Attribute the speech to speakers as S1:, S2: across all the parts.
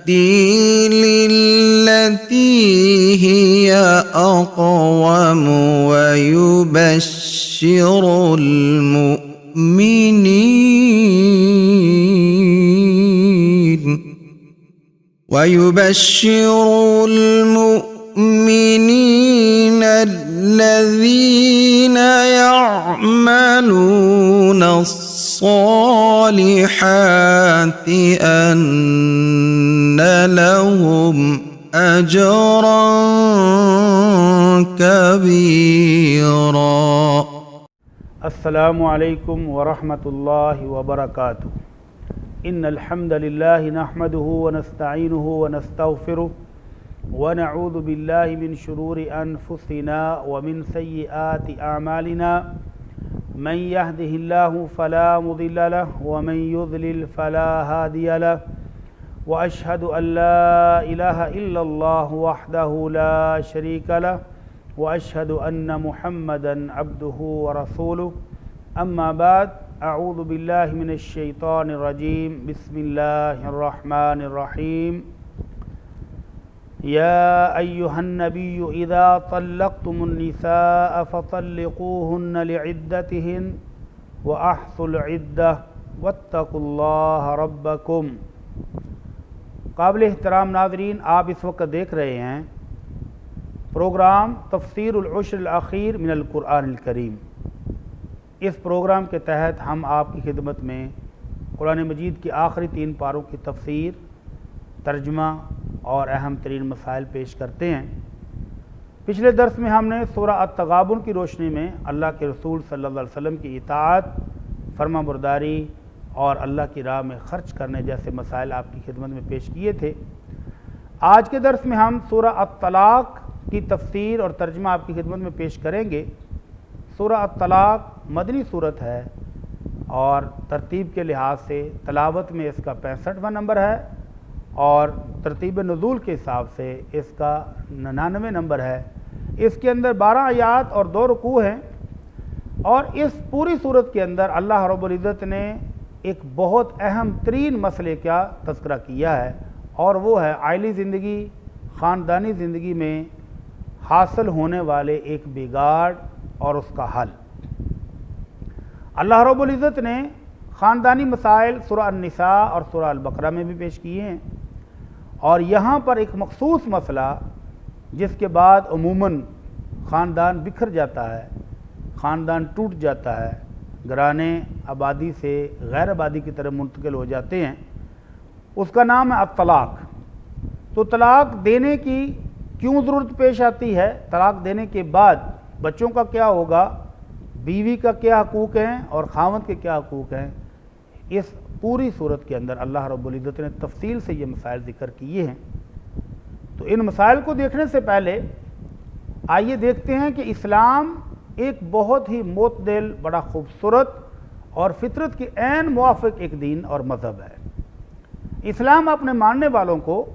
S1: للتي هي أقوم ويبشر المؤمنين الذين يعملون الصالحات أن لهم أجرا كبيرا.
S2: السلام علیکم ورحمۃ اللہ وبرکاتہ. ان الحمد للہ نحمده ونستعینه ونستغفره ونعوذ باللہ من شرور انفسنا ومن سیئات اعمالنا من يهده الله فلا مضل له ومن يضلل فلا هادي له واشهد ان لا اله الا الله وحده لا شريك له واشهد ان محمدا عبده ورسوله. اما بعد، اعوذ باللہ من الشیطان الرجیم. بسم اللہ الرحمن الرحیم. یا ایہا النبی اذا طلقتم النساء فطلقوهن لعدتهن واحصوا العدة واتقوا اللہ ربکم. قابل احترام ناظرین، آپ اس وقت دیکھ رہے ہیں پروگرام تفسیر العشر الاخیر من القرآن الکریم. اس پروگرام کے تحت ہم آپ کی خدمت میں قرآن مجید کی آخری 3 پاروں کی تفسیر، ترجمہ اور اہم ترین مسائل پیش کرتے ہیں. پچھلے درس میں ہم نے سورہ التغابن کی روشنی میں اللہ کے رسول صلی اللہ علیہ وسلم کی اطاعت، فرما برداری اور اللہ کی راہ میں خرچ کرنے جیسے مسائل آپ کی خدمت میں پیش کیے تھے. آج کے درس میں ہم سورہ الطلاق کی تفسیر اور ترجمہ آپ کی خدمت میں پیش کریں گے. سورہ الطلاق مدنی صورت ہے اور ترتیب کے لحاظ سے تلاوت میں اس کا 65واں نمبر ہے اور ترتیب نزول کے حساب سے اس کا 99 نمبر ہے. اس کے اندر 12 آیات اور 2 رکوع ہیں اور اس پوری صورت کے اندر اللہ رب العزت نے ایک بہت اہم ترین مسئلے کا تذکرہ کیا ہے اور وہ ہے عائلی زندگی، خاندانی زندگی میں حاصل ہونے والے ایک بگاڑ اور اس کا حل. اللہ رب العزت نے خاندانی مسائل سورہ النساء اور سورہ البقرہ میں بھی پیش کیے ہیں اور یہاں پر ایک مخصوص مسئلہ جس کے بعد عموماً خاندان بکھر جاتا ہے، خاندان ٹوٹ جاتا ہے، گھرانے آبادی سے غیر آبادی کی طرف منتقل ہو جاتے ہیں، اس کا نام ہے الطلاق. تو طلاق دینے کی کیوں ضرورت پیش آتی ہے؟ طلاق دینے کے بعد بچوں کا کیا ہوگا، بیوی کا کیا حقوق ہیں اور خاوند کے کیا حقوق ہیں؟ اس پوری صورت کے اندر اللہ رب العزت نے تفصیل سے یہ مسائل ذکر کیے ہیں. تو ان مسائل کو دیکھنے سے پہلے آئیے دیکھتے ہیں کہ اسلام ایک بہت ہی معتدل، بڑا خوبصورت اور فطرت کے عین موافق ایک دین اور مذہب ہے. اسلام اپنے ماننے والوں کو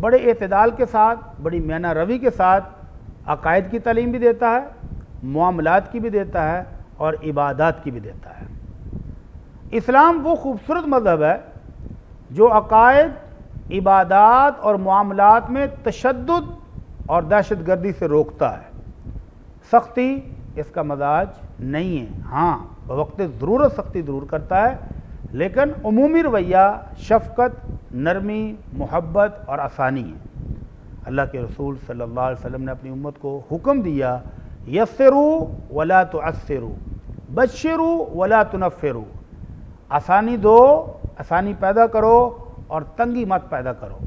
S2: بڑے اعتدال کے ساتھ، بڑی میانہ روی کے ساتھ عقائد کی تعلیم بھی دیتا ہے، معاملات کی بھی دیتا ہے اور عبادات کی بھی دیتا ہے. اسلام وہ خوبصورت مذہب ہے جو عقائد، عبادات اور معاملات میں تشدد اور دہشت گردی سے روکتا ہے. سختی اس کا مزاج نہیں ہے. ہاں، بوقت ضرورت سختی ضرور کرتا ہے، لیکن عمومی رویہ شفقت، نرمی، محبت اور آسانی ہے. اللہ کے رسول صلی اللہ علیہ وسلم نے اپنی امت کو حکم دیا، یسروا ولا تعسروا، بشروا ولا تنفروا. آسانی دو، آسانی پیدا کرو اور تنگی مت پیدا کرو.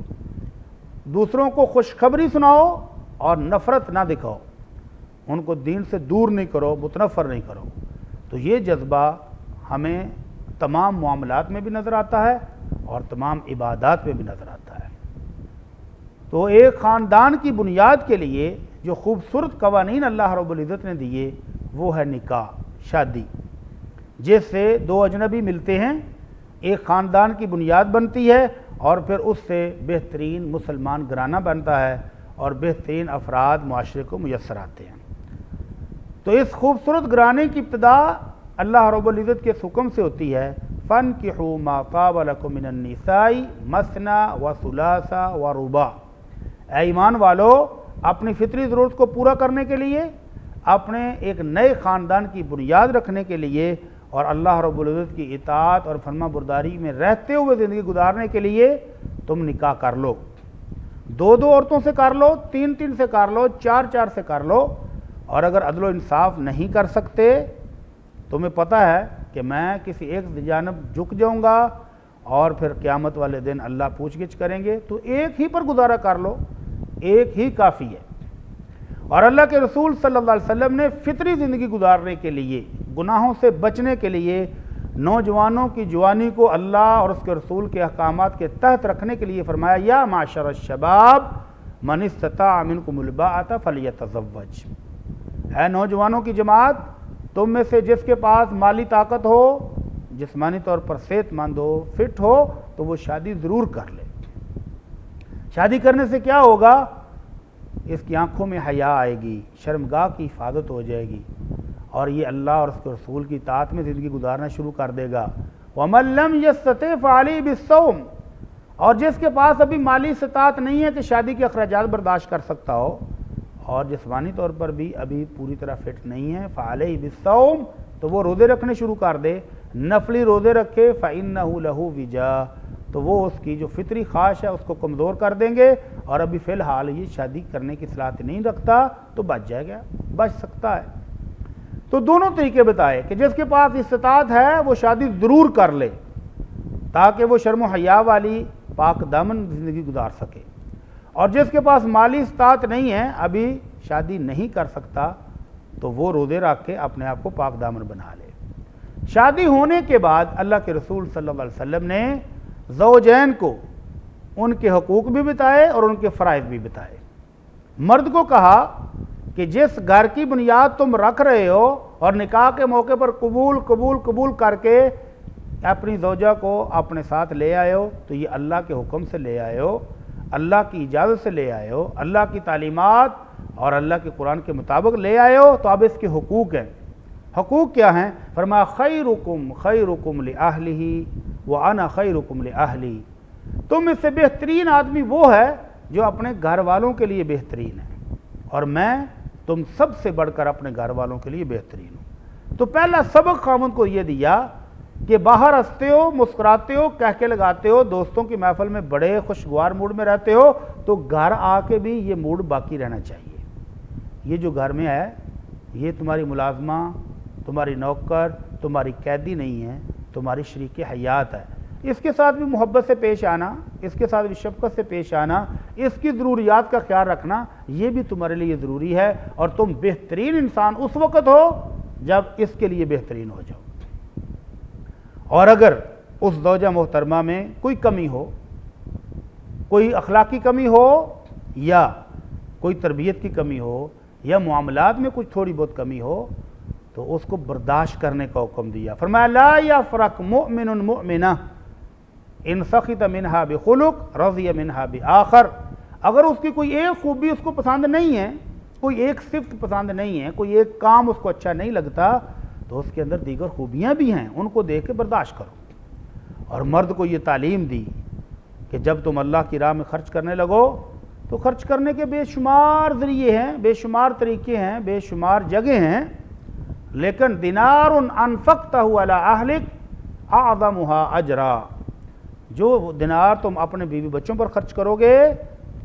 S2: دوسروں کو خوشخبری سناؤ اور نفرت نہ دکھاؤ. ان کو دین سے دور نہیں کرو، متنفر نہیں کرو. تو یہ جذبہ ہمیں تمام معاملات میں بھی نظر آتا ہے اور تمام عبادات میں بھی نظر آتا ہے. تو ایک خاندان کی بنیاد کے لیے جو خوبصورت قوانین اللہ رب العزت نے دیے وہ ہے نکاح، شادی، جس سے 2 اجنبی ملتے ہیں، ایک خاندان کی بنیاد بنتی ہے اور پھر اس سے بہترین مسلمان گھرانہ بنتا ہے اور بہترین افراد معاشرے کو میسر آتے ہیں. تو اس خوبصورت گھرانے کی ابتدا اللہ رب العزت کے حکم سے ہوتی ہے، فَانْكِحُوا مَا طَابَ لَكُم مِّنَ النِّسَاءِ مَثْنَىٰ وَثُلَاثَ وَرُبَاعَ۔ اے ایمان والو، اپنی فطری ضرورت کو پورا کرنے کے لیے، اپنے ایک نئے خاندان کی بنیاد رکھنے کے لیے اور اللہ رب العزت کی اطاعت اور فرما برداری میں رہتے ہوئے زندگی گزارنے کے لیے تم نکاح کر لو۔ دو عورتوں سے کر لو، تین سے کر لو، چار سے کر لو، اور اگر عدل و انصاف نہیں کر سکتے، تمہیں پتہ ہے کہ میں کسی ایک جانب جھک جاؤں گا اور پھر قیامت والے دن اللہ پوچھ گچھ کریں گے، تو ایک ہی پر گزارا کر لو، ایک ہی کافی ہے۔ اور اللہ کے رسول صلی اللہ علیہ وسلم نے فطری زندگی گزارنے کے لیے، گناہوں سے بچنے کے لیے، نوجوانوں کی جوانی کو اللہ اور اس کے رسول کے احکامات کے تحت رکھنے کے لیے فرمایا، یا معشر الشباب من استطاع منکم الباءۃ فلیتزوج۔ اے نوجوانوں کی جماعت، تم میں سے جس کے پاس مالی طاقت ہو، جسمانی طور پر صحت مند ہو، فٹ ہو، تو وہ شادی ضرور کر لے۔ شادی کرنے سے کیا ہوگا؟ اس کی آنکھوں میں حیا آئے گی، شرمگاہ کی حفاظت ہو جائے گی، اور یہ اللہ اور اس کے رسول کی اطاعت میں زندگی گزارنا شروع کر دے گا۔ وَمَن لَّمْ يَسْتَطِعْ فَعَلَيْهِ بِالصَّوْمِ، اور جس کے پاس ابھی مالی استطاعت نہیں ہے کہ شادی کے اخراجات برداشت کر سکتا ہو، اور جسمانی طور پر بھی ابھی پوری طرح فٹ نہیں ہے، فَعَلَيْهِ بِالصَّوْمِ، تو وہ روزے رکھنے شروع کر دے، نفلی روزے رکھے، فَإِنَّهُ لَهُ وِجَاءٌ، تو وہ اس کی جو فطری خواہش ہے اس کو کمزور کر دیں گے، اور ابھی فی الحال یہ شادی کرنے کی صلاحیت نہیں رکھتا تو بچ جائے گا، بچ سکتا ہے۔ تو دونوں طریقے بتائے کہ جس کے پاس استطاعت ہے وہ شادی ضرور کر لے تاکہ وہ شرم و حیا والی پاک دامن زندگی گزار سکے، اور جس کے پاس مالی استطاعت نہیں ہے، ابھی شادی نہیں کر سکتا، تو وہ روزے رکھ کے اپنے آپ کو پاک دامن بنا لے۔ شادی ہونے کے بعد اللہ کے رسول صلی اللہ علیہ وسلم نے زوجین کو ان کے حقوق بھی بتائے اور ان کے فرائض بھی بتائے۔ مرد کو کہا کہ جس گھر کی بنیاد تم رکھ رہے ہو اور نکاح کے موقع پر قبول کر کے اپنی زوجہ کو اپنے ساتھ لے آئے ہو، تو یہ اللہ کے حکم سے لے آئے ہو، اللہ کی اجازت سے لے آئے ہو، اللہ کی تعلیمات اور اللہ کے قرآن کے مطابق لے آئے ہو، تو اب اس کے حقوق ہیں۔ حقوق کیا ہیں؟ فرمایا خیرکم لأہلہ وأنا خیرکم لأہلی، تم اس سے بہترین آدمی وہ ہے جو اپنے گھر والوں کے لیے بہترین ہے، اور میں تم سب سے بڑھ کر اپنے گھر والوں کے لیے بہترین ہوں۔ تو پہلا سبق خاوند کو یہ دیا کہ باہر ہنستے ہو، مسکراتے ہو، کہکے لگاتے ہو، دوستوں کی محفل میں بڑے خوشگوار موڈ میں رہتے ہو، تو گھر آ کے بھی یہ موڈ باقی رہنا چاہیے۔ یہ جو گھر میں ہے یہ تمہاری ملازمہ، تمہاری نوکر، تمہاری قیدی نہیں ہے، تمہاری شریک حیات ہے۔ اس کے ساتھ بھی محبت سے پیش آنا، اس کے ساتھ بھی شفقت سے پیش آنا، اس کی ضروریات کا خیال رکھنا، یہ بھی تمہارے لیے ضروری ہے، اور تم بہترین انسان اس وقت ہو جب اس کے لیے بہترین ہو جاؤ۔ اور اگر اس زوجہ محترمہ میں کوئی کمی ہو، کوئی اخلاقی کمی ہو، یا کوئی تربیت کی کمی ہو، یا معاملات میں کچھ تھوڑی بہت کمی ہو، تو اس کو برداشت کرنے کا حکم دیا۔ فرمایا لا یفرق مؤمن مؤمنہ ان سخط منہا بخلق رضی منہا بآخر، اگر اس کی کوئی ایک خوبی اس کو پسند نہیں ہے، کوئی ایک صفت پسند نہیں ہے، کوئی ایک کام اس کو اچھا نہیں لگتا، تو اس کے اندر دیگر خوبیاں بھی ہیں، ان کو دیکھ کے برداشت کرو۔ اور مرد کو یہ تعلیم دی کہ جب تم اللہ کی راہ میں خرچ کرنے لگو تو خرچ کرنے کے بے شمار ذریعے ہیں، بے شمار طریقے ہیں، بے شمار جگہ ہیں، لیکن دینار انفقتہ علی اہلک اعظمها اجرا، جو دینار تم اپنے بیوی بچوں پر خرچ کرو گے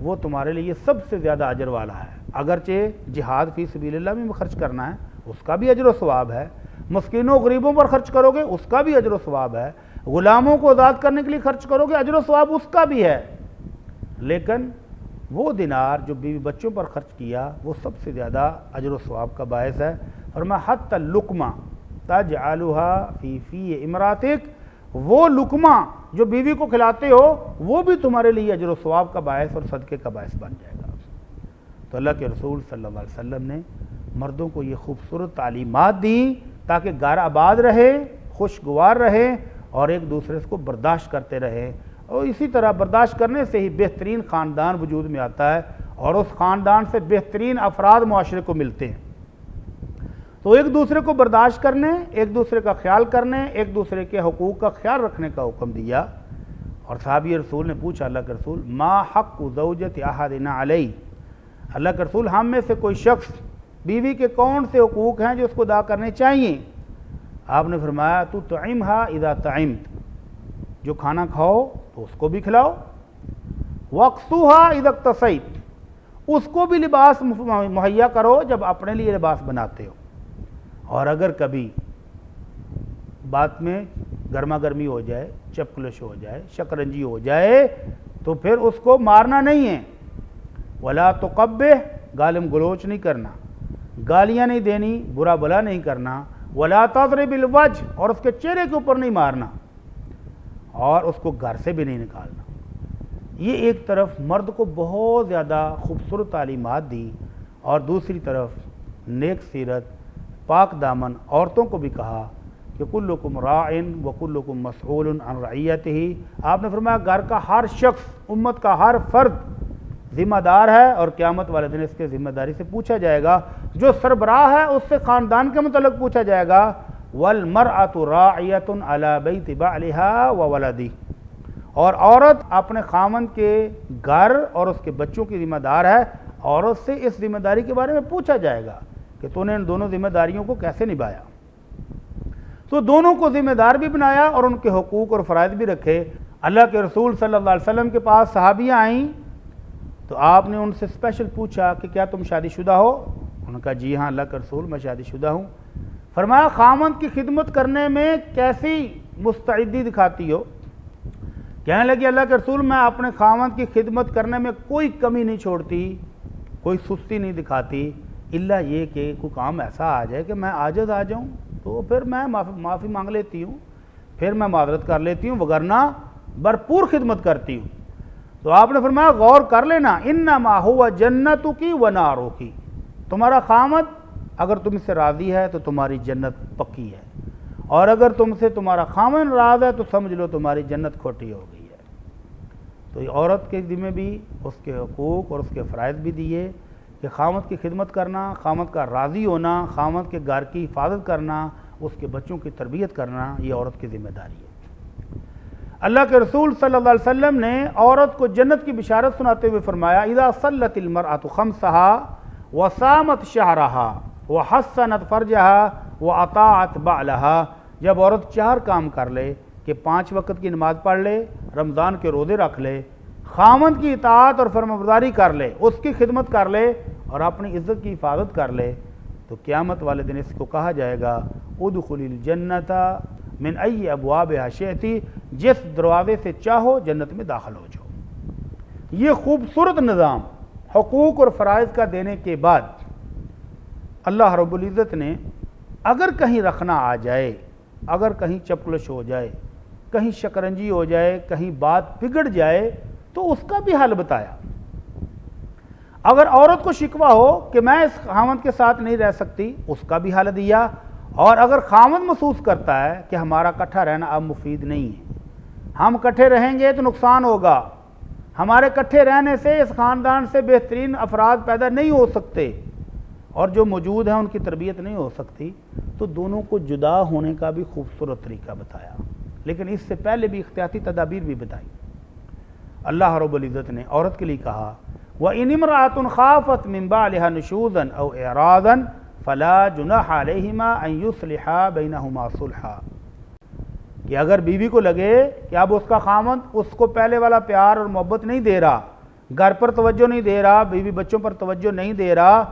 S2: وہ تمہارے لیے سب سے زیادہ اجر والا ہے۔ اگرچہ جہاد فی سبیل اللہ میں خرچ کرنا ہے، اس کا بھی اجر و ثواب ہے، مسکینوں غریبوں پر خرچ کرو گے اس کا بھی اجر و ثواب ہے، غلاموں کو آزاد کرنے کے لیے خرچ کرو گے اجر و ثواب اس کا بھی ہے، لیکن وہ دینار جو بیوی بچوں پر خرچ کیا وہ سب سے زیادہ اجر و ثواب کا باعث ہے۔ فرمایا حتی اللقمہ تجعلها فی امراتک، وہ لقمہ جو بیوی کو کھلاتے ہو وہ بھی تمہارے لیے اجر و ثواب کا باعث اور صدقے کا باعث بن جائے گا۔ تو اللہ کے رسول صلی اللہ علیہ وسلم نے مردوں کو یہ خوبصورت تعلیمات دیں تاکہ گھر آباد رہے، خوشگوار رہے، اور ایک دوسرے کو برداشت کرتے رہے، اور اسی طرح برداشت کرنے سے ہی بہترین خاندان وجود میں آتا ہے، اور اس خاندان سے بہترین افراد معاشرے کو ملتے ہیں۔ تو ایک دوسرے کو برداشت کرنے، ایک دوسرے کا خیال کرنے، ایک دوسرے کے حقوق کا خیال رکھنے کا حکم دیا۔ اور صحابی رسول نے پوچھا اللہ کے رسول ما حق زوجت احدنا علیہ، اللہ کے رسول ہم میں سے کوئی شخص بیوی کے کون سے حقوق ہیں جو اس کو ادا کرنے چاہیے؟ آپ نے فرمایا تو طعمھا اذا طعمت، جو کھانا کھاؤ تو اس کو بھی کھلاؤ، واکسوھا اذا اکتسیت، اس کو بھی لباس مہیا کرو جب اپنے لیے لباس بناتے ہو، اور اگر کبھی بات میں گرما گرمی ہو جائے، چپکلش ہو جائے، شکنجی ہو جائے تو پھر اس کو مارنا نہیں ہے، ولا تقبح، گالم گلوچ نہیں کرنا، گالیاں نہیں دینی، برا بلا نہیں کرنا، ولا تضرب الوجہ، اور اس کے چہرے کے اوپر نہیں مارنا، اور اس کو گھر سے بھی نہیں نکالنا۔ یہ ایک طرف مرد کو بہت زیادہ خوبصورت تعلیمات دی، اور دوسری طرف نیک سیرت پاک دامن عورتوں کو بھی کہا کہ کلکم راع وکلکم مسئول عن رعیتہ۔ آپ نے فرمایا گھر کا ہر شخص، امت کا ہر فرد ذمہ دار ہے، اور قیامت والے دن اس کے ذمہ داری سے پوچھا جائے گا۔ جو سربراہ ہے اس سے خاندان کے متعلق پوچھا جائے گا، والمرأة راعیۃ علی بیت بعلها وولدہ، اور عورت اپنے خامند کے گھر اور اس کے بچوں کی ذمہ دار ہے۔ عورت سے اس ذمہ داری کے بارے میں پوچھا جائے گا کہ تو نے ان دونوں ذمہ داریوں کو کیسے نبھایا۔ تو دونوں کو ذمہ دار بھی بنایا اور ان کے حقوق اور فرائض بھی رکھے۔ اللہ کے رسول صلی اللہ علیہ وسلم کے پاس صحابیاں آئیں تو آپ نے ان سے اسپیشل پوچھا کہ کیا تم شادی شدہ ہو؟ انہوں نے کہا جی ہاں اللہ کے رسول میں شادی شدہ ہوں۔ فرمایا خامند کی خدمت کرنے میں کیسی مستعدی دکھاتی ہو؟ کہنے لگی اللہ کے رسول میں اپنے خامند کی خدمت کرنے میں کوئی کمی نہیں چھوڑتی، کوئی سستی نہیں دکھاتی، الا یہ کہ کوئی کام ایسا آ جائے کہ میں عاجز آ جاؤں تو پھر میں معافی مانگ لیتی ہوں، پھر میں معذرت کر لیتی ہوں، وگرنہ بھرپور خدمت کرتی ہوں۔ تو آپ نے فرمایا غور کر لینا انما ہوا جنتک و نارک، تمہارا خامد اگر تم سے راضی ہے تو تمہاری جنت پکی ہے، اور اگر تم سے تمہارا خامد ناراض ہے تو سمجھ لو تمہاری جنت کھوٹی ہو گئی ہے۔ تو یہ عورت کے ذمہ بھی اس کے حقوق اور اس کے فرائض بھی دیے کہ خامد کی خدمت کرنا، خامد کا راضی ہونا، خامد کے گھر کی حفاظت کرنا، اس کے بچوں کی تربیت کرنا، یہ عورت کی ذمہ داری ہے۔ اللہ کے رسول صلی اللہ علیہ وسلم نے عورت کو جنت کی بشارت سناتے ہوئے فرمایا اذا صلت المرأة خمسها وصامت شهرها وحسنت فرجها واطاعت بعلها، جب عورت 4 کام کر لے کہ 5 وقت کی نماز پڑھ لے، رمضان کے روزے رکھ لے، خامند کی اطاعت اور فرمانبرداری کر لے، اس کی خدمت کر لے اور اپنی عزت کی حفاظت کر لے، تو قیامت والے دن اس کو کہا جائے گا ادخلی الجنت من ای ابوابها شئتی، جس دروازے سے چاہو جنت میں داخل ہو جاؤ۔ یہ خوبصورت نظام حقوق اور فرائض کا دینے کے بعد اللہ رب العزت نے اگر کہیں رکھنا آ جائے، اگر کہیں چپکلش ہو جائے، کہیں شکنجی ہو جائے، کہیں بات بگڑ جائے تو اس کا بھی حل بتایا۔ اگر عورت کو شکوہ ہو کہ میں اس خامند کے ساتھ نہیں رہ سکتی، اس کا بھی حل دیا، اور اگر خامند محسوس کرتا ہے کہ ہمارا اکٹھا رہنا اب مفید نہیں ہے، ہم اکٹھے رہیں گے تو نقصان ہوگا، ہمارے اکٹھے رہنے سے اس خاندان سے بہترین افراد پیدا نہیں ہو سکتے اور جو موجود ہیں ان کی تربیت نہیں ہو سکتی، تو دونوں کو جدا ہونے کا بھی خوبصورت طریقہ بتایا، لیکن اس سے پہلے بھی احتیاطی تدابیر بھی بتائی۔ اللہ رب العزت نے عورت کے لیے کہا وَإِنِ امْرَأَةٌ خَافَتْ مِنْ بَعْلِهَا نُشُوزًا أَوْ إِعْرَاضًا فَلَا جُنَاحَ عَلَيْهِمَا أَنْ يُصْلِحَا بَيْنَهُمَا صُلْحًا، کہ اگر بیوی کو لگے کہ اب اس کا خامند اس کو پہلے والا پیار اور محبت نہیں دے رہا، گھر پر توجہ نہیں دے رہا، بیوی بچوں پر توجہ نہیں دے رہا،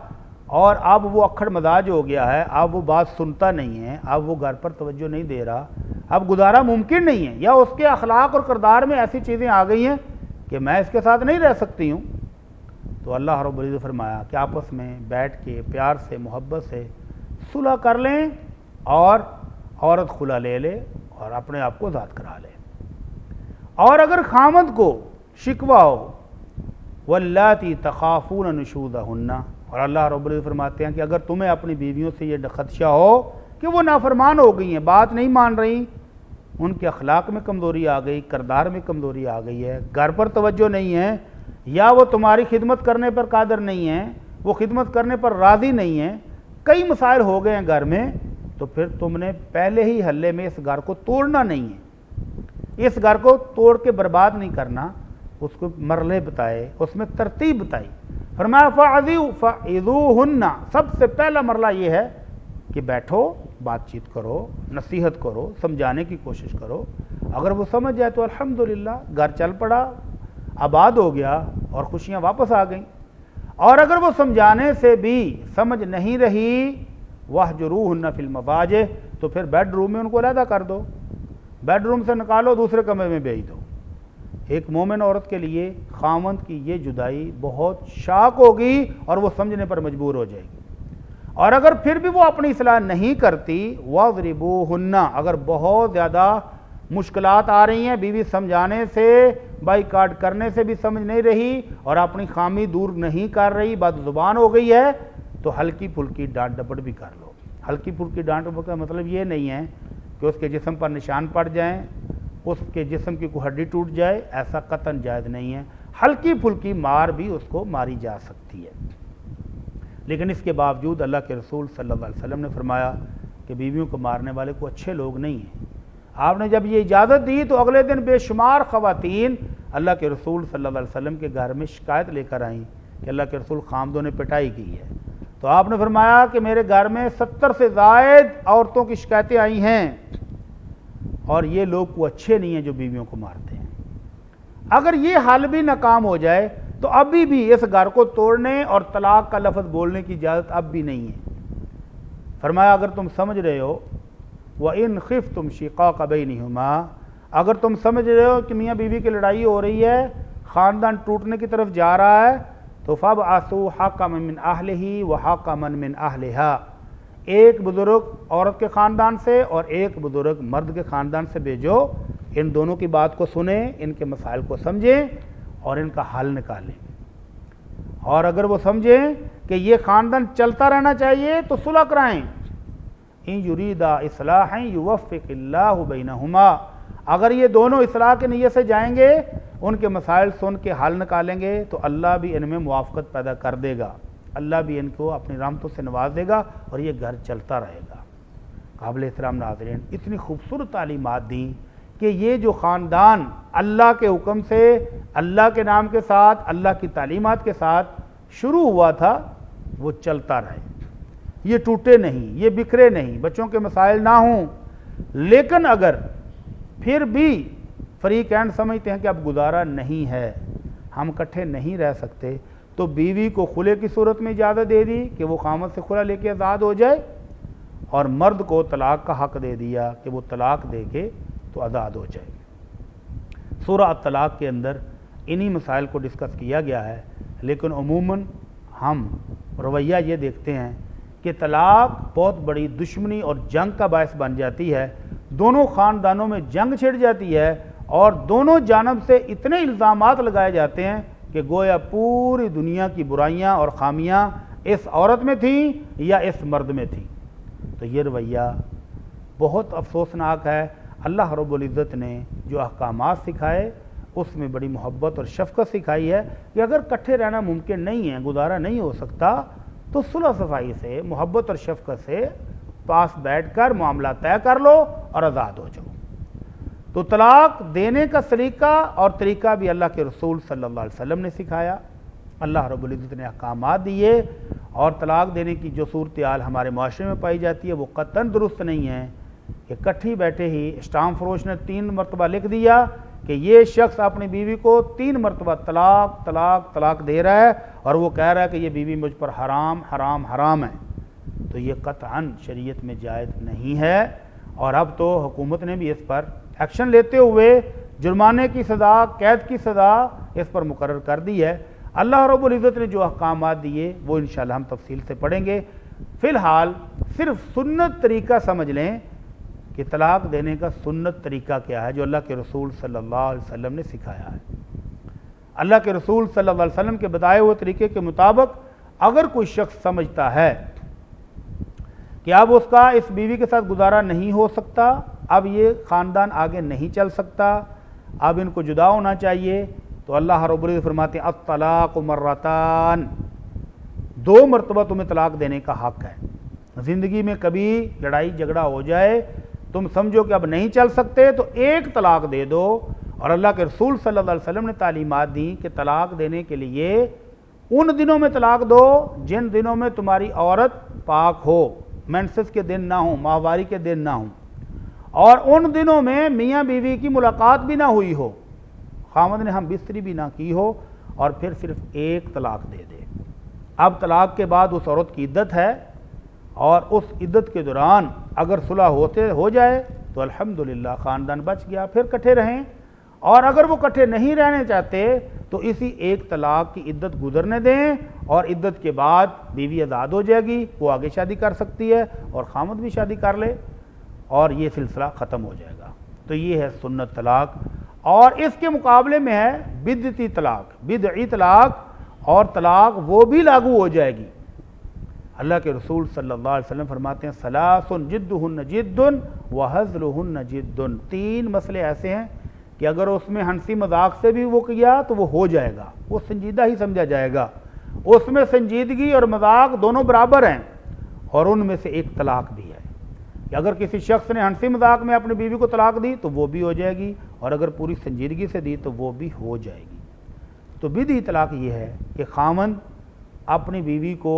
S2: اور اب وہ اکھڑ مزاج ہو گیا ہے، اب وہ بات سنتا نہیں ہے، اب وہ گھر پر توجہ نہیں دے رہا، اب گزارا ممکن نہیں ہے، یا اس کے اخلاق اور کردار میں ایسی چیزیں آ گئی ہیں کہ میں اس کے ساتھ نہیں رہ سکتی ہوں، تو اللہ رب العزت نے فرمایا کہ آپس میں بیٹھ کے پیار سے محبت سے صلح کر لیں، اور عورت خلا لے لے اور اپنے آپ کو آزاد کرا لے۔ اور اگر خامند کو شکوہ ہو واللاتی تخافون نشوزہن، اور اللہ رب العزت فرماتے ہیں کہ اگر تمہیں اپنی بیویوں سے یہ خدشہ ہو کہ وہ نافرمان ہو گئی ہیں، بات نہیں مان رہی، ان کے اخلاق میں کمزوری آ گئی، کردار میں کمزوری آ گئی ہے، گھر پر توجہ نہیں ہے، یا وہ تمہاری خدمت کرنے پر قادر نہیں ہیں، وہ خدمت کرنے پر راضی نہیں ہیں، کئی مسائل ہو گئے ہیں گھر میں، تو پھر تم نے پہلے ہی حلے میں اس گھر کو توڑنا نہیں ہے، اس گھر کو توڑ کے برباد نہیں کرنا، اس کو مرحلے بتائے، اس میں ترتیب بتائی۔ فرمایا فَعِذُوهُنَّ، سب سے پہلا مرحلہ یہ ہے کہ بیٹھو، بات چیت کرو، نصیحت کرو، سمجھانے کی کوشش کرو۔ اگر وہ سمجھ جائے تو الحمدللہ گھر چل پڑا، آباد ہو گیا اور خوشیاں واپس آ گئیں۔ اور اگر وہ سمجھانے سے بھی سمجھ نہیں رہی، وَاهْجُرُوهُنَّ فِي الْمَضَاجِعِ، تو پھر بیڈ روم میں ان کو علیحدہ کر دو، بیڈ روم سے نکالو، دوسرے کمرے میں بھیج دو۔ ایک مومن عورت کے لیے خاوند کی یہ جدائی بہت شاق ہوگی اور وہ سمجھنے پر مجبور ہو جائے گی۔ اور اگر پھر بھی وہ اپنی اصلاح نہیں کرتی، وَاضْرِبُوهُنَّ، اگر بہت زیادہ مشکلات آ رہی ہیں، بیوی سمجھانے سے، بائی کاٹ کرنے سے بھی سمجھ نہیں رہی اور اپنی خامی دور نہیں کر رہی، بد زبان ہو گئی ہے، تو ہلکی پھلکی ڈانٹ ڈپٹ بھی کر لو۔ ہلکی پھلکی ڈانٹ ڈپٹ کا مطلب یہ نہیں ہے کہ اس کے جسم پر نشان پڑ جائیں، اس کے جسم کی کوئی ہڈی ٹوٹ جائے، ایسا قطعاً جائز نہیں ہے۔ ہلکی پھلکی مار بھی اس کو ماری جا سکتی ہے، لیکن اس کے باوجود اللہ کے رسول صلی اللہ علیہ وسلم نے فرمایا کہ بیویوں کو مارنے والے کو اچھے لوگ نہیں ہیں۔ آپ نے جب یہ اجازت دی تو اگلے دن بے شمار خواتین اللہ کے رسول صلی اللہ علیہ وسلم کے گھر میں شکایت لے کر آئیں کہ اللہ کے رسول خامدوں نے پٹائی کی ہے۔ تو آپ نے فرمایا کہ میرے گھر میں 70 سے زائد عورتوں کی شکایتیں آئی ہیں، اور یہ لوگ کو اچھے نہیں ہیں جو بیویوں کو مارتے ہیں۔ اگر یہ حل بھی ناکام ہو جائے تو ابھی بھی اس گھر کو توڑنے اور طلاق کا لفظ بولنے کی اجازت اب بھی نہیں ہے۔ فرمایا اگر تم سمجھ رہے ہو وَإِنْ خِفْتُمْ شِقَاقَ بَيْنِهُمَا، اگر تم سمجھ رہے ہو کہ میاں بیوی کی لڑائی ہو رہی ہے، خاندان ٹوٹنے کی طرف جا رہا ہے، تو فَابْعَثُوا حَكَمًا مِّنْ أَهْلِهِ وَحَكَمًا مِّنْ أَهْلِهَا، ایک بزرگ عورت کے خاندان سے اور ایک بزرگ مرد کے خاندان سے بھیجو، ان دونوں کی بات کو سنیں، ان کے مسائل کو سمجھیں اور ان کا حل نکالیں۔ اور اگر وہ سمجھیں کہ یہ خاندان چلتا رہنا چاہیے تو صلح کرائیں۔ ان یریدا اصلاحا یوفق اللہ بینہما، اگر یہ دونوں اصلاح کی نیت سے جائیں گے، ان کے مسائل سن کے حل نکالیں گے، تو اللہ بھی ان میں موافقت پیدا کر دے گا، اللہ بھی ان کو اپنی رحمتوں سے نواز دے گا اور یہ گھر چلتا رہے گا۔ قابل احترام ناظرین، اتنی خوبصورت تعلیمات دیں کہ یہ جو خاندان اللہ کے حکم سے، اللہ کے نام کے ساتھ، اللہ کی تعلیمات کے ساتھ شروع ہوا تھا، وہ چلتا رہے، یہ ٹوٹے نہیں، یہ بکھرے نہیں، بچوں کے مسائل نہ ہوں۔ لیکن اگر پھر بھی فریقین سمجھتے ہیں کہ اب گزارا نہیں ہے، ہم اکٹھے نہیں رہ سکتے، تو بیوی کو خلع کی صورت میں اجازت دے دی کہ وہ خامد سے خلع لے کے آزاد ہو جائے، اور مرد کو طلاق کا حق دے دیا کہ وہ طلاق دے کے تو آزاد ہو جائے۔ سورہ الطلاق کے اندر انہی مسائل کو ڈسکس کیا گیا ہے، لیکن عموماً ہم رویہ یہ دیکھتے ہیں کہ طلاق بہت بڑی دشمنی اور جنگ کا باعث بن جاتی ہے، دونوں خاندانوں میں جنگ چھڑ جاتی ہے، اور دونوں جانب سے اتنے الزامات لگائے جاتے ہیں کہ گویا پوری دنیا کی برائیاں اور خامیاں اس عورت میں تھیں یا اس مرد میں تھیں۔ تو یہ رویہ بہت افسوسناک ہے۔ اللہ رب العزت نے جو احکامات سکھائے اس میں بڑی محبت اور شفقت سکھائی ہے کہ اگر کٹھے رہنا ممکن نہیں ہے، گزارا نہیں ہو سکتا، تو صلح صفائی سے، محبت اور شفقت سے پاس بیٹھ کر معاملہ طے کر لو اور آزاد ہو جاؤ۔ تو طلاق دینے کا سلیقہ اور طریقہ بھی اللہ کے رسول صلی اللہ علیہ وسلم نے سکھایا، اللہ رب العزت نے احکامات دیے، اور طلاق دینے کی جو صورتحال ہمارے معاشرے میں پائی جاتی ہے وہ قطعاً درست نہیں ہے کہ کٹھی بیٹھے ہی اسٹام فروش نے 3 مرتبہ لکھ دیا کہ یہ شخص اپنی بیوی کو 3 مرتبہ طلاق طلاق طلاق دے رہا ہے، اور وہ کہہ رہا ہے کہ یہ بیوی مجھ پر حرام حرام حرام ہے، تو یہ قطعاً شریعت میں جائز نہیں ہے۔ اور اب تو حکومت نے بھی اس پر ایکشن لیتے ہوئے جرمانے کی سزا، قید کی سزا اس پر مقرر کر دی ہے۔ اللہ رب العزت نے جو احکامات دیے وہ انشاءاللہ ہم تفصیل سے پڑھیں گے۔ فی الحال صرف سنت طریقہ سمجھ لیں کہ طلاق دینے کا سنت طریقہ کیا ہے جو اللہ کے رسول صلی اللہ علیہ وسلم نے سکھایا ہے۔ اللہ کے رسول صلی اللہ علیہ وسلم کے بتائے ہوئے طریقے کے مطابق اگر کوئی شخص سمجھتا ہے کہ اب اس کا اس بیوی کے ساتھ گزارا نہیں ہو سکتا، اب یہ خاندان آگے نہیں چل سکتا، اب ان کو جدا ہونا چاہیے، تو اللہ رب العزت فرماتے ہیں الطلاق مرتان، 2 مرتبہ تمہیں طلاق دینے کا حق ہے۔ زندگی میں کبھی لڑائی جھگڑا ہو جائے، تم سمجھو کہ اب نہیں چل سکتے تو ایک طلاق دے دو۔ اور اللہ کے رسول صلی اللہ علیہ وسلم نے تعلیمات دیں کہ طلاق دینے کے لیے ان دنوں میں طلاق دو جن دنوں میں تمہاری عورت پاک ہو، مینسس کے دن نہ ہوں، ماہواری کے دن نہ ہوں، اور ان دنوں میں میاں بیوی کی ملاقات بھی نہ ہوئی ہو، خاوند نے ہم بستری بھی نہ کی ہو، اور پھر صرف ایک طلاق دے دے۔ اب طلاق کے بعد اس عورت کی عدت ہے، اور اس عدت کے دوران اگر صلح ہو جائے تو الحمدللہ خاندان بچ گیا، پھر کٹھے رہیں، اور اگر وہ کٹھے نہیں رہنے چاہتے تو اسی ایک طلاق کی عدت گزرنے دیں، اور عدت کے بعد بیوی آزاد ہو جائے گی، وہ آگے شادی کر سکتی ہے اور خامد بھی شادی کر لے، اور یہ سلسلہ ختم ہو جائے گا۔ تو یہ ہے سنت طلاق۔ اور اس کے مقابلے میں ہے بدعتی طلاق، بدعی طلاق، اور طلاق وہ بھی لاگو ہو جائے گی۔ اللہ کے رسول صلی اللہ علیہ وسلم فرماتے ہیں ثلاث جدہن جد وہزلہن جد، تین مسئلے ایسے ہیں کہ اگر اس میں ہنسی مذاق سے بھی وہ کیا تو وہ ہو جائے گا، وہ سنجیدہ ہی سمجھا جائے گا، اس میں سنجیدگی اور مذاق دونوں برابر ہیں، اور ان میں سے ایک طلاق بھی ہے کہ اگر کسی شخص نے ہنسی مذاق میں اپنی بیوی کو طلاق دی تو وہ بھی ہو جائے گی، اور اگر پوری سنجیدگی سے دی تو وہ بھی ہو جائے گی۔ تو بدعی طلاق یہ ہے کہ خاوند اپنی بیوی کو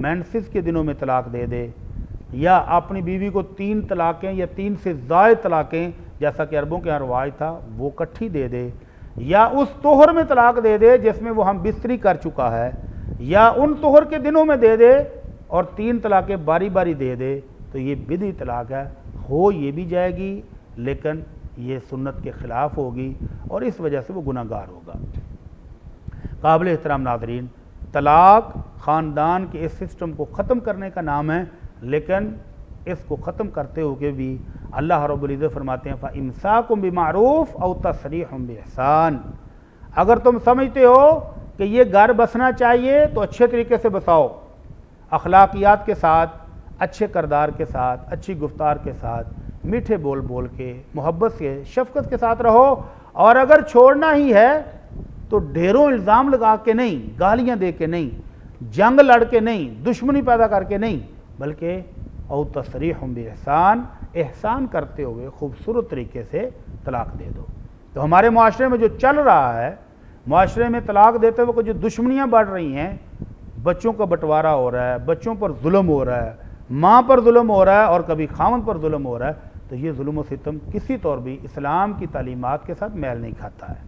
S2: مینسس کے دنوں میں طلاق دے دے، یا اپنی بیوی کو 3 طلاقیں یا 3 سے زائد طلاقیں، جیسا کہ عربوں کے یہاں رواج تھا، وہ کٹھی دے دے، یا اس طہر میں طلاق دے دے جس میں وہ ہم بستری کر چکا ہے، یا ان طہر کے دنوں میں دے دے اور 3 طلاقیں باری باری دے دے، تو یہ بدعی طلاق ہے۔ ہو یہ بھی جائے گی لیکن یہ سنت کے خلاف ہوگی، اور اس وجہ سے وہ گناہ گار ہوگا۔ قابل احترام ناظرین، طلاق خاندان کے اس سسٹم کو ختم کرنے کا نام ہے، لیکن اس کو ختم کرتے ہوئے بھی اللہ رب العزت فرماتے ہیں فَإِمْسَاكُمْ بِمَعْرُوفٍ أَوْ تَسْرِيحٌ بِإِحْسَانٍ۔ اگر تم سمجھتے ہو کہ یہ گھر بسنا چاہیے تو اچھے طریقے سے بساؤ، اخلاقیات کے ساتھ، اچھے کردار کے ساتھ، اچھی گفتار کے ساتھ، میٹھے بول بول کے، محبت سے، شفقت کے ساتھ رہو، اور اگر چھوڑنا ہی ہے تو ڈھیروں الزام لگا کے نہیں، گالیاں دے کے نہیں، جنگ لڑ کے نہیں، دشمنی پیدا کر کے نہیں، بلکہ او تصریح باحسان، احسان کرتے ہوئے خوبصورت طریقے سے طلاق دے دو۔ تو ہمارے معاشرے میں جو چل رہا ہے، معاشرے میں طلاق دیتے ہوئے جو دشمنیاں بڑھ رہی ہیں، بچوں کا بٹوارا ہو رہا ہے، بچوں پر ظلم ہو رہا ہے، ماں پر ظلم ہو رہا ہے، اور کبھی خاوند پر ظلم ہو رہا ہے، تو یہ ظلم و ستم کسی طور بھی اسلام کی تعلیمات کے ساتھ میل نہیں کھاتا ہے۔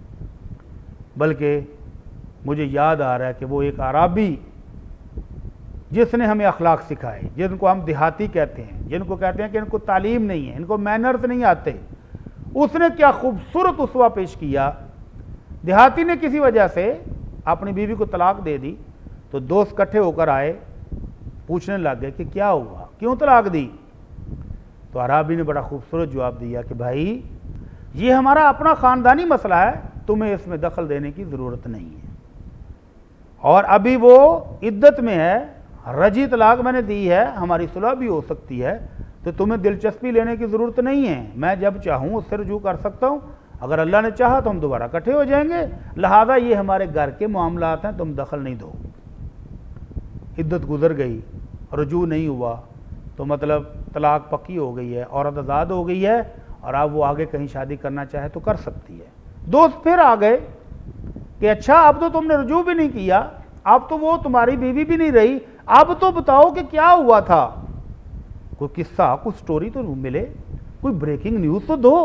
S2: بلکہ مجھے یاد آ رہا ہے کہ وہ ایک عربی جس نے ہمیں اخلاق سکھائے، جن کو ہم دیہاتی کہتے ہیں، جن کو کہتے ہیں کہ ان کو تعلیم نہیں ہے، ان کو مینرز نہیں آتے، اس نے کیا خوبصورت اسوہ پیش کیا۔ دیہاتی نے کسی وجہ سے اپنی بیوی کو طلاق دے دی تو دوست کٹھے ہو کر آئے، پوچھنے لگ گئے کہ کیا ہوا، کیوں طلاق دی؟ تو عربی نے بڑا خوبصورت جواب دیا کہ بھائی یہ ہمارا اپنا خاندانی مسئلہ ہے، تمہیں اس میں دخل دینے کی ضرورت نہیں ہے، اور ابھی وہ عدت میں ہے، رجی طلاق میں نے دی ہے، ہماری صلح بھی ہو سکتی ہے، تو تمہیں دلچسپی لینے کی ضرورت نہیں ہے، میں جب چاہوں اس سے رجوع کر سکتا ہوں، اگر اللہ نے چاہا تو ہم دوبارہ اکٹھے ہو جائیں گے، لہذا یہ ہمارے گھر کے معاملات ہیں، تم دخل نہیں دو۔ عدت گزر گئی، رجوع نہیں ہوا، تو مطلب طلاق پکی ہو گئی ہے، عورت آزاد ہو گئی ہے، اور اب وہ آگے کہیں شادی کرنا چاہے تو کر سکتی ہے۔ دوست پھر آ گئے کہ اچھا اب تو تم نے رجوع بھی نہیں کیا، اب تو وہ تمہاری بیوی بھی نہیں رہی، اب تو بتاؤ کہ کیا ہوا تھا، کوئی قصہ، کوئی سٹوری تو ملے، کوئی بریکنگ نیوز تو دو۔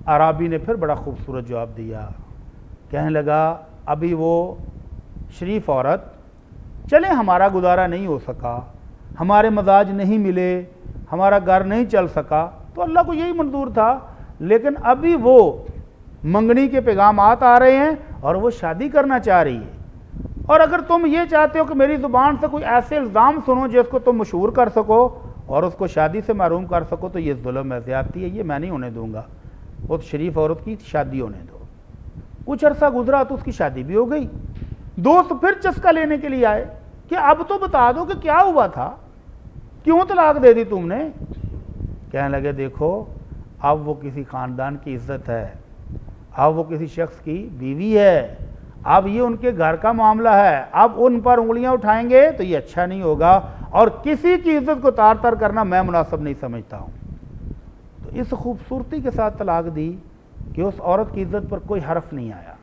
S2: عربی نے پھر بڑا خوبصورت جواب دیا، کہنے لگا ابھی وہ شریف عورت، چلے ہمارا گزارا نہیں ہو سکا، ہمارے مزاج نہیں ملے، ہمارا گھر نہیں چل سکا، تو اللہ کو یہی منظور تھا، لیکن ابھی وہ منگنی کے پیغامات آ رہے ہیں اور وہ شادی کرنا چاہ رہی ہے، اور اگر تم یہ چاہتے ہو کہ میری زبان سے کوئی ایسے الزام سنو جس کو تم مشہور کر سکو اور اس کو شادی سے محروم کر سکو، تو یہ ظلم ہے، زیادتی ہے، یہ میں نہیں ہونے دوں گا، وہ شریف عورت کی شادی ہونے دو۔ کچھ عرصہ گزرا تو اس کی شادی بھی ہو گئی۔ دوست پھر چسکا لینے کے لیے آئے کہ اب تو بتا دو کہ کیا ہوا تھا، کیوں طلاق دے دی تم نے؟ کہنے لگے دیکھو اب وہ کسی خاندان کی عزت ہے، اب وہ کسی شخص کی بیوی ہے، اب یہ ان کے گھر کا معاملہ ہے، اب ان پر انگلیاں اٹھائیں گے تو یہ اچھا نہیں ہوگا، اور کسی کی عزت کو تار تار کرنا میں مناسب نہیں سمجھتا ہوں۔ تو اس خوبصورتی کے ساتھ طلاق دی کہ اس عورت کی عزت پر کوئی حرف نہیں آیا۔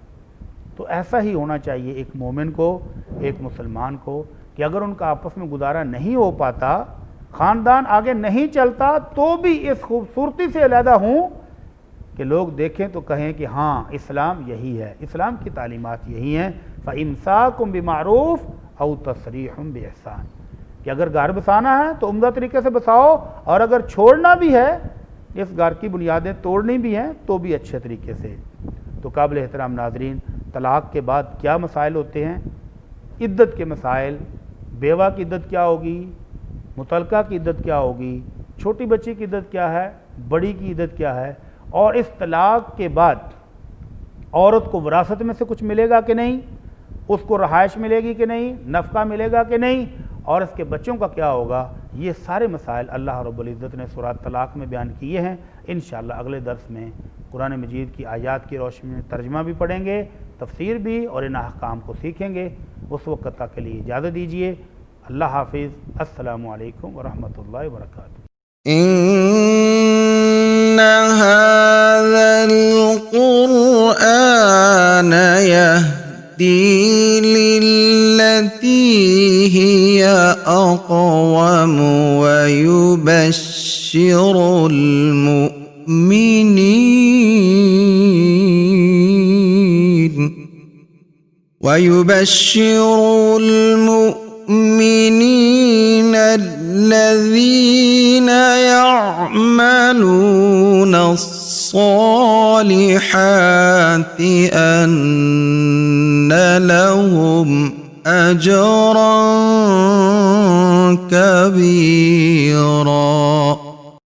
S2: تو ایسا ہی ہونا چاہیے ایک مومن کو، ایک مسلمان کو، کہ اگر ان کا آپس میں گزارا نہیں ہو پاتا، خاندان آگے نہیں چلتا، تو بھی اس خوبصورتی سے علیحدہ ہوں کہ لوگ دیکھیں تو کہیں کہ ہاں اسلام یہی ہے، اسلام کی تعلیمات یہی ہیں۔ فَإِمْسَاكُمْ بِمَعْرُوفٍ أَوْ تَسْرِيحٌ بِإِحْسَانٍ، کہ اگر گھر بسانا ہے تو عمدہ طریقے سے بساؤ، اور اگر چھوڑنا بھی ہے، اس گھر کی بنیادیں توڑنی بھی ہیں، تو بھی اچھے طریقے سے۔ تو قابل احترام ناظرین، طلاق کے بعد کیا مسائل ہوتے ہیں؟ عدت کے مسائل، بیوہ کی عدت کیا ہوگی، مطلقہ کی عدت کیا ہوگی، چھوٹی بچی کی عدت کیا ہے، بڑی کی عدت کیا ہے، اور اس طلاق کے بعد عورت کو وراثت میں سے کچھ ملے گا کہ نہیں، اس کو رہائش ملے گی کہ نہیں، نفقہ ملے گا کہ نہیں، اور اس کے بچوں کا کیا ہوگا، یہ سارے مسائل اللہ رب العزت نے سورۃ طلاق میں بیان کیے ہیں۔ انشاءاللہ اگلے درس میں قرآن مجید کی آیات کی روشنی میں ترجمہ بھی پڑھیں گے، تفسیر بھی، اور ان احکام کو سیکھیں گے۔ اس وقت تک کے لیے اجازت دیجیے۔ اللہ حافظ۔ السلام علیکم ورحمۃ اللہ وبرکاتہ۔
S1: إن هذا القرآن يهدي للتي هي أقوم ويبشر المؤمنين الذين يعملون الصالحات أن لهم أجرا كبيرا۔